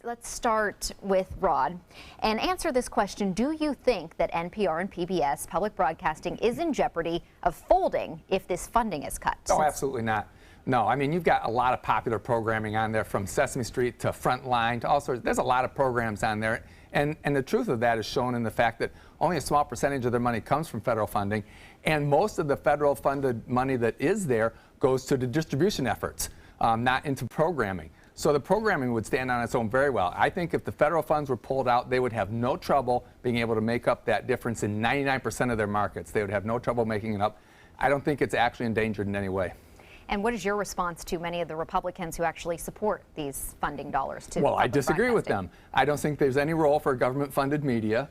Let's start with Rod and answer this question. Do you think that NPR and PBS public broadcasting is in jeopardy of folding if this funding is cut? Oh, absolutely not. No, I mean, you've got a lot of popular programming on there, from Sesame Street to Frontline to all sorts. There's a lot of programs on there. And the truth of that is shown in the fact that only a small percentage of their money comes from federal funding. And most of the federal funded money that is there goes to the distribution efforts, not into programming. So the programming would stand on its own very well. I think if the federal funds were pulled out, they would have no trouble being able to make up that difference in 99% of their markets. They would have no trouble making it up. I don't think it's actually endangered in any way. And what is your response to many of the Republicans who actually support these funding dollars to Well, I disagree with them. I don't think there's any role for government-funded media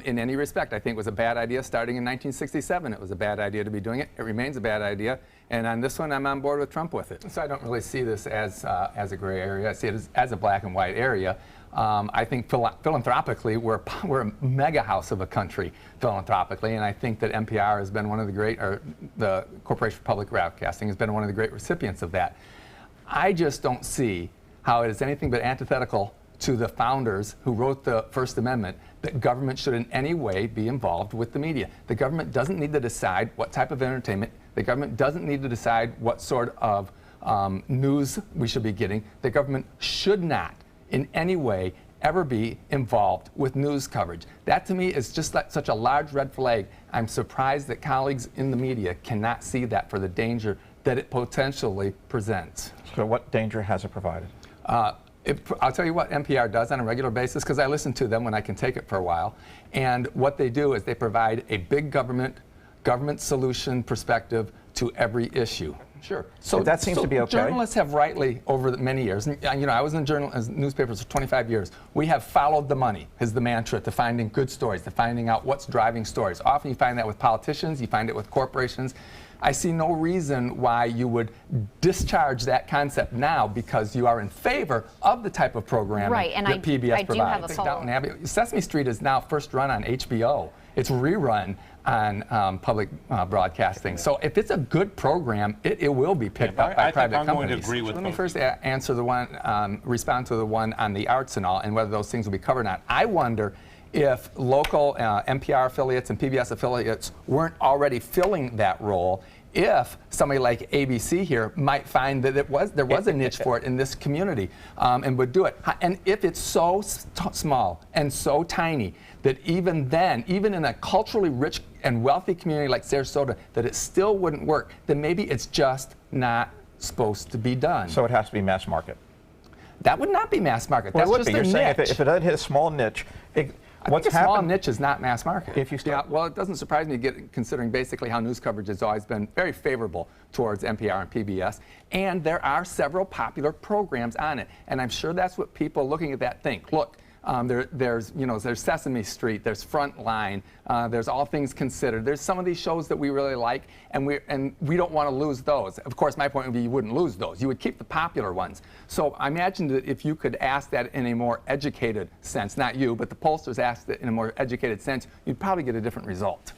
in any respect. I think it was a bad idea starting in 1967. It was a bad idea to be doing it. It remains a bad idea. And on this one, I'm on board with Trump with it. So I don't really see this as a gray area. I see it as a black and white area. I think philanthropically, we're a mega house of a country philanthropically, and I think that NPR has been one of the great, or the Corporation for Public Broadcasting has been one of the great recipients of that. I just don't see how it is anything but antithetical to the founders who wrote the First Amendment that government should in any way be involved with the media. The government doesn't need to decide what type of entertainment. The government doesn't need to decide what sort of news we should be getting. The government should not in any way ever be involved with news coverage. That to me is just such a large red flag. I'm surprised that colleagues in the media cannot see that for the danger that it potentially presents. So what danger has it provided? I'll tell you what NPR does on a regular basis, because I listen to them when I can take it for a while. And what they do is they provide a big government solution perspective to every issue. Sure. So that seems to be okay. Journalists have rightly, over many years, and, you know, I was in newspapers for 25 years. We have followed the money, is the mantra, to finding good stories, to finding out what's driving stories. Often you find that with politicians, you find it with corporations. I see no reason why you would discharge that concept now because you are in favor of the type of programming that PBS provides. Do have a follow-up. Sesame Street is now first run on HBO. It's rerun on public broadcasting. So if it's a good program, it will be picked up by private companies. I'm going to agree with Let me first answer the one, respond to the one on the arts and all, and whether those things will be covered or not. I wonder if local NPR affiliates and PBS affiliates weren't already filling that role, if somebody like ABC here might find that there was a niche for it in this community and would do it. And if it's so small and so tiny that even then, even in a culturally rich and wealthy community like Sarasota, that it still wouldn't work, then maybe it's just not supposed to be done. So it has to be mass market. That would not be mass market. Well, That's just You're a saying niche. if it doesn't hit a small niche, I think a small niche is not mass market. If you start, well, it doesn't surprise me considering basically how news coverage has always been very favorable towards NPR and PBS, and there are several popular programs on it, and I'm sure that's what people looking at that think. Look, there's Sesame Street, there's Frontline, there's All Things Considered. There's some of these shows that we really like, and we don't want to lose those. Of course, my point would be you wouldn't lose those. You would keep the popular ones. So I imagine that if you could ask that in a more educated sense, not you, but the pollsters asked it in a more educated sense, you'd probably get a different result.